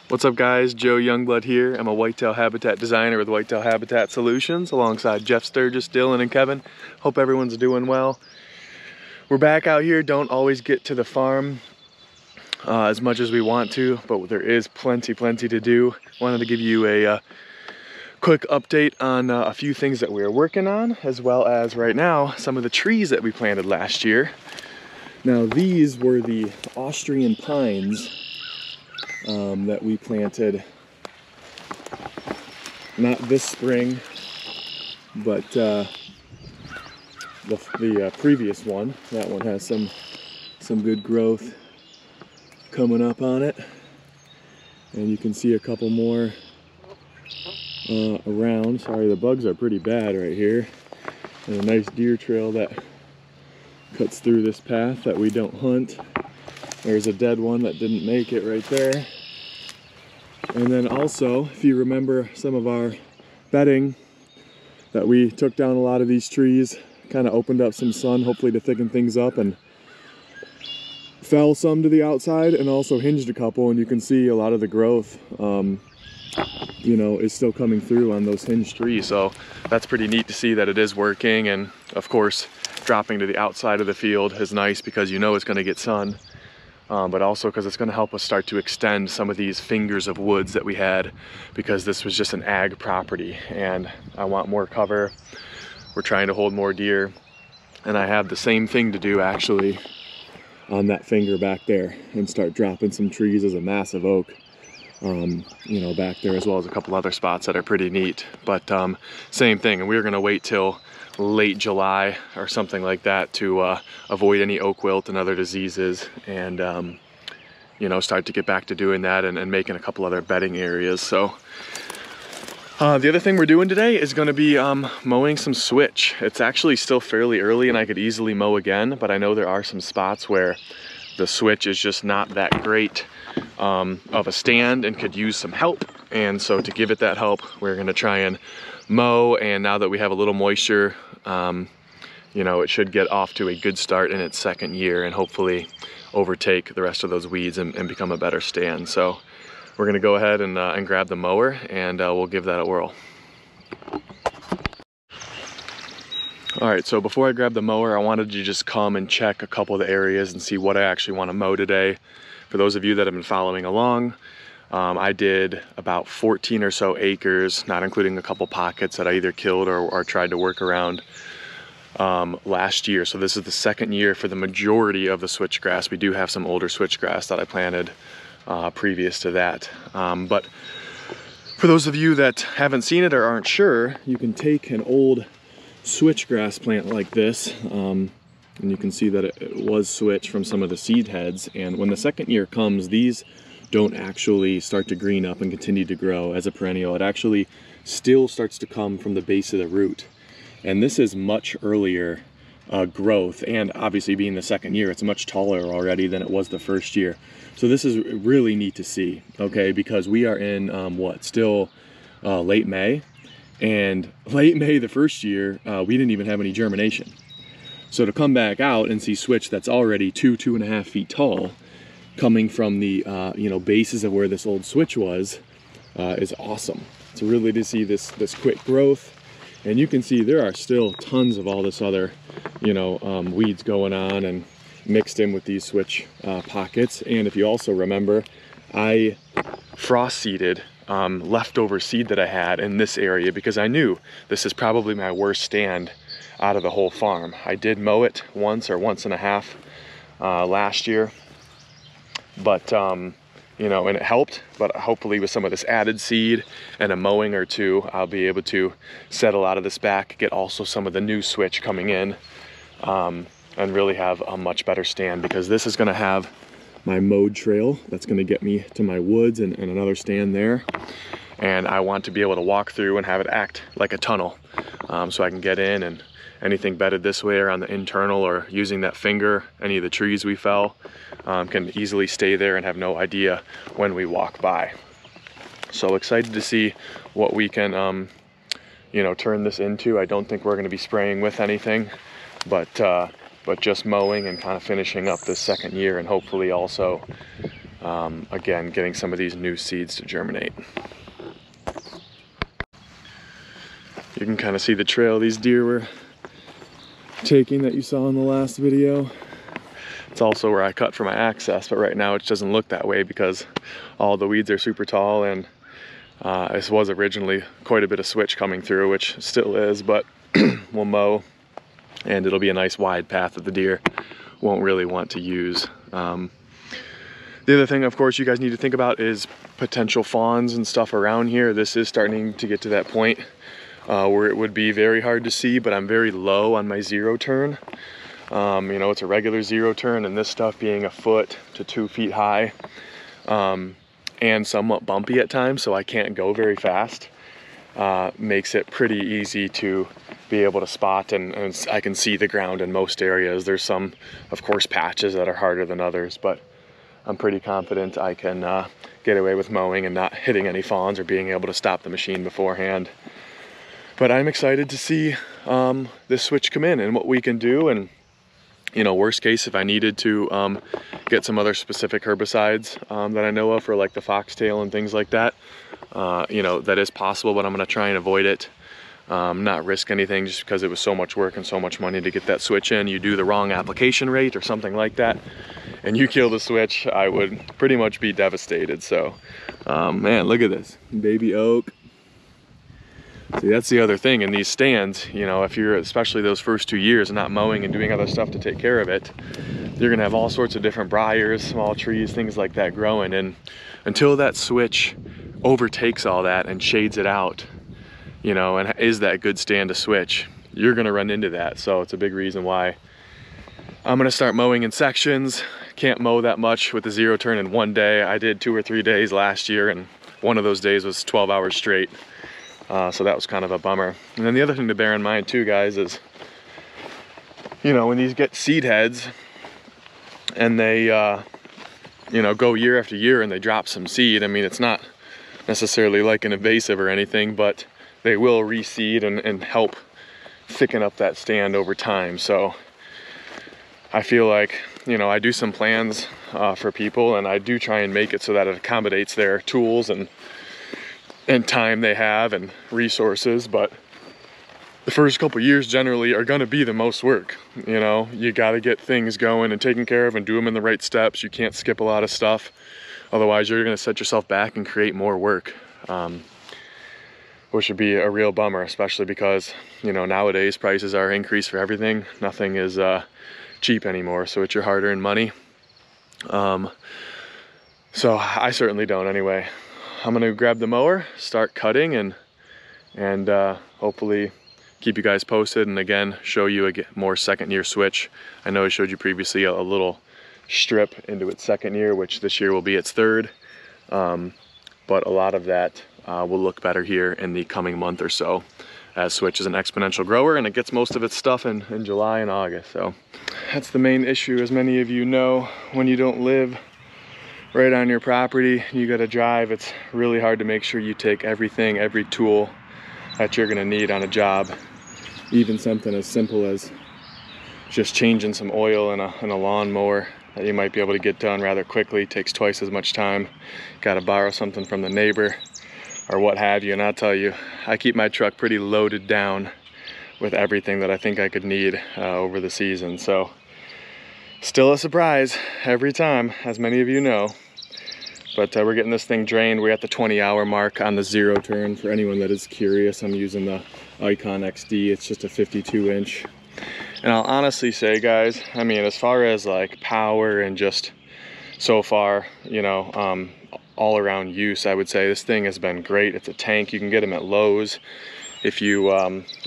What's up guys, Joe Youngblood here. I'm a whitetail habitat designer with Whitetail Habitat Solutions alongside Jeff Sturgis, Dylan, and Kevin. Hope everyone's doing well. We're back out here, don't always get to the farm as much as we want to, but there is plenty to do. Wanted to give you a quick update on a few things that we're working on, as well as right now, some of the trees that we planted last year. Now these were the Austrian pines that we planted not this spring, but the previous one. That one has some good growth coming up on it, and you can see a couple more around. Sorry, the bugs are pretty bad right here, and a nice deer trail that cuts through this path that we don't hunt. There's a dead one that didn't make it right there. And then also, if you remember some of our bedding, that we took down a lot of these trees, kind of opened up some sun, hopefully to thicken things up, and fell some to the outside and also hinged a couple, and you can see a lot of the growth you know, is still coming through on those hinged trees. So that's pretty neat to see that it is working. And of course, dropping to the outside of the field is nice because you know it's going to get sun. But also because it's going to help us start to extend some of these fingers of woods that we had, because this was just an ag property and I want more cover. We're trying to hold more deer, and I have the same thing to do actually on that finger back there, and start dropping some trees as a massive oak, you know, back there, as well as a couple other spots that are pretty neat. But same thing, and we're going to wait till late July or something like that to avoid any oak wilt and other diseases, and you know, start to get back to doing that and making a couple other bedding areas. So the other thing we're doing today is going to be mowing some switch. It's actually still fairly early and I could easily mow again, but I know there are some spots where the switch is just not that great of a stand and could use some help. And so to give it that help, we're going to try and mow. And now that we have a little moisture, you know, it should get off to a good start in its second year and hopefully overtake the rest of those weeds and become a better stand. So we're going to go ahead and grab the mower, and we'll give that a whirl. All right, so before I grab the mower, I wanted to just come and check a couple of the areas and see what I actually want to mow today. For those of you that have been following along, I did about 14 or so acres, not including a couple pockets that I either killed or tried to work around last year. So this is the second year for the majority of the switchgrass. We do have some older switchgrass that I planted previous to that. But for those of you that haven't seen it or aren't sure, you can take an old switchgrass plant like this, and you can see that it was switch from some of the seed heads, and when the second year comes, these don't actually start to green up and continue to grow as a perennial. It actually still starts to come from the base of the root, and this is much earlier growth, and obviously being the second year, it's much taller already than it was the first year. So this is really neat to see, okay, because we are in still late May, and late May the first year, we didn't even have any germination. So to come back out and see switch that's already 2.5 feet tall coming from the you know, bases of where this old switch was is awesome. It's really to see this quick growth, and you can see there are still tons of all this other, you know, weeds going on and mixed in with these switch pockets. And if you also remember, I frost seeded leftover seed that I had in this area because I knew this is probably my worst stand out of the whole farm. I did mow it once or once and a half last year, but you know, and it helped. But hopefully with some of this added seed and a mowing or two, I'll be able to set a lot of this back, get also some of the new switch coming in, and really have a much better stand, because this is going to have my mowed trail that's going to get me to my woods and another stand there. And I want to be able to walk through and have it act like a tunnel, so I can get in, and anything bedded this way or on the internal or using that finger, any of the trees we fell, can easily stay there and have no idea when we walk by. So excited to see what we can you know, turn this into. I don't think we're going to be spraying with anything, but just mowing and kind of finishing up this second year, and hopefully also again, getting some of these new seeds to germinate. You can kind of see the trail these deer were taking that you saw in the last video. It's also where I cut for my access, but right now it doesn't look that way because all the weeds are super tall, and this was originally quite a bit of switch coming through, which still is, but we'll mow and it'll be a nice wide path that the deer won't really want to use. The other thing, of course, you guys need to think about is potential fawns and stuff around here. This is starting to get to that point where it would be very hard to see, but I'm very low on my zero turn. You know, it's a regular zero turn, and this stuff being 1 foot to 2 feet high and somewhat bumpy at times, so I can't go very fast, makes it pretty easy to be able to spot, and I can see the ground in most areas. There's some, of course, patches that are harder than others, but I'm pretty confident I can get away with mowing and not hitting any fawns or being able to stop the machine beforehand. But I'm excited to see this switch come in and what we can do. And you know, worst case, if I needed to get some other specific herbicides that I know of for like the foxtail and things like that, you know, that is possible, but I'm going to try and avoid it. Not risk anything just because it was so much work and so much money to get that switch in. You do the wrong application rate or something like that and you kill the switch, I would pretty much be devastated. So man, look at this baby oak. See, that's the other thing in these stands, you know, if you're, especially those first 2 years, and not mowing and doing other stuff to take care of it, you're gonna have all sorts of different briars, small trees, things like that growing, and until that switch overtakes all that and shades it out, you know, and is that good stand to switch, you're gonna run into that. So it's a big reason why I'm gonna start mowing in sections. Can't mow that much with the zero turn in one day. I did 2 or 3 days last year, and one of those days was 12 hours straight. So that was kind of a bummer. And then the other thing to bear in mind too, guys, is, you know, when these get seed heads and they, you know, go year after year and they drop some seed, I mean, it's not necessarily like an invasive or anything, but they will reseed and help thicken up that stand over time. So I feel like, you know, I do some plans for people, and I do try and make it so that it accommodates their tools and time they have and resources, but the first couple years generally are going to be the most work. You know, you got to get things going and taken care of and do them in the right steps. You can't skip a lot of stuff, otherwise you're going to set yourself back and create more work, which would be a real bummer, especially because, you know, nowadays prices are increased for everything. Nothing is cheap anymore, so it's your hard-earned money. So I certainly don't anyway. I'm gonna grab the mower, start cutting, and hopefully keep you guys posted, and again show you a more second year switch. I know I showed you previously a little strip into its second year, which this year will be its third, but a lot of that will look better here in the coming month or so, as switch is an exponential grower and it gets most of its stuff in July and August. So that's the main issue, as many of you know, when you don't live right on your property, you gotta drive. It's really hard to make sure you take everything, every tool that you're gonna need on a job. Even something as simple as just changing some oil in a lawnmower that you might be able to get done rather quickly takes twice as much time. Gotta borrow something from the neighbor or what have you. And I'll tell you, I keep my truck pretty loaded down with everything that I think I could need over the season. So still a surprise every time, as many of you know. But we're getting this thing drained. We're at the 20-hour mark on the zero turn. For anyone that is curious, I'm using the Icon XD. It's just a 52-inch. And I'll honestly say, guys, I mean, as far as like power and just so far, you know, all around use, I would say this thing has been great. It's a tank. You can get them at Lowe's. If you,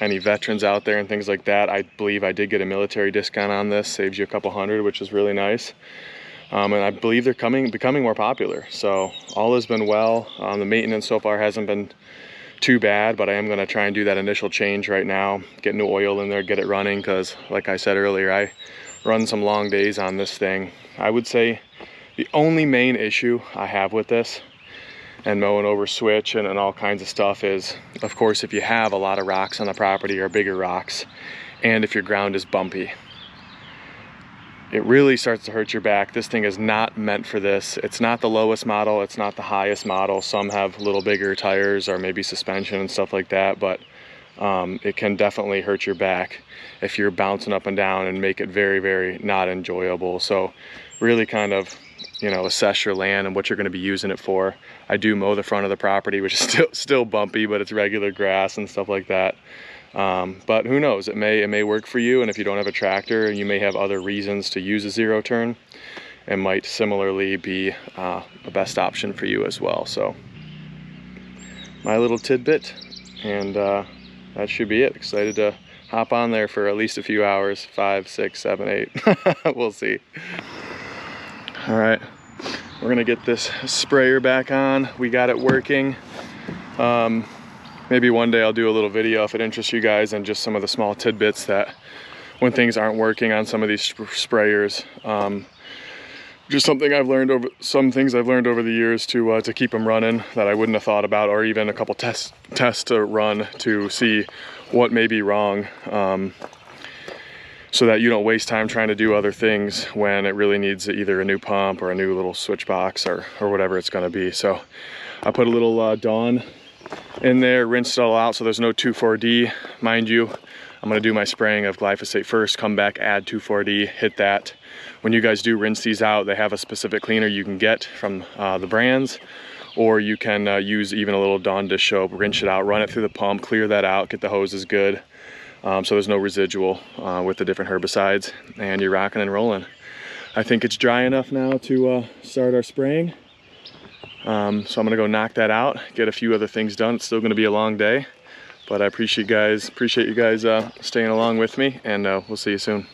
any veterans out there and things like that, I believe I did get a military discount on this. Saves you a couple hundred, which is really nice. And I believe they're becoming more popular. So all has been well. The maintenance so far hasn't been too bad, but I am going to try and do that initial change right now. Get new oil in there, get it running, because like I said earlier, I run some long days on this thing. I would say the only main issue I have with this and mowing over switch and all kinds of stuff is, of course, if you have a lot of rocks on the property or bigger rocks, and if your ground is bumpy. it really starts to hurt your back. This thing is not meant for this. It's not the lowest model, it's not the highest model. Some have a little bigger tires or maybe suspension and stuff like that, but it can definitely hurt your back if you're bouncing up and down and make it very, very not enjoyable. So really kind of, you know, assess your land and what you're going to be using it for. I do mow the front of the property, which is still bumpy, but it's regular grass and stuff like that. But who knows, it may work for you, and if you don't have a tractor, you may have other reasons to use a zero turn. It might similarly be a best option for you as well. So my little tidbit, and that should be it. Excited to hop on there for at least a few hours, 5, 6, 7, 8. We'll see. All right, we're gonna get this sprayer back on. We got it working. Maybe one day I'll do a little video if it interests you guys, and just some of the small tidbits that when things aren't working on some of these sprayers. Just something I've learned over, some things I've learned over the years to keep them running that I wouldn't have thought about, or even a couple tests to run to see what may be wrong, so that you don't waste time trying to do other things when it really needs either a new pump or a new little switch box or whatever it's going to be. So I put a little Dawn in there, rinsed it all out so there's no 2,4-D. Mind you, I'm going to do my spraying of glyphosate first, come back, add 2,4-D, hit that. When you guys do rinse these out, they have a specific cleaner you can get from the brands, or you can use even a little Dawn dish soap, rinse it out, run it through the pump, clear that out, get the hoses good, so there's no residual with the different herbicides, and you're rocking and rolling. I think it's dry enough now to start our spraying. So I'm gonna go knock that out, get a few other things done. It's still gonna be a long day, but I appreciate you guys staying along with me, and we'll see you soon.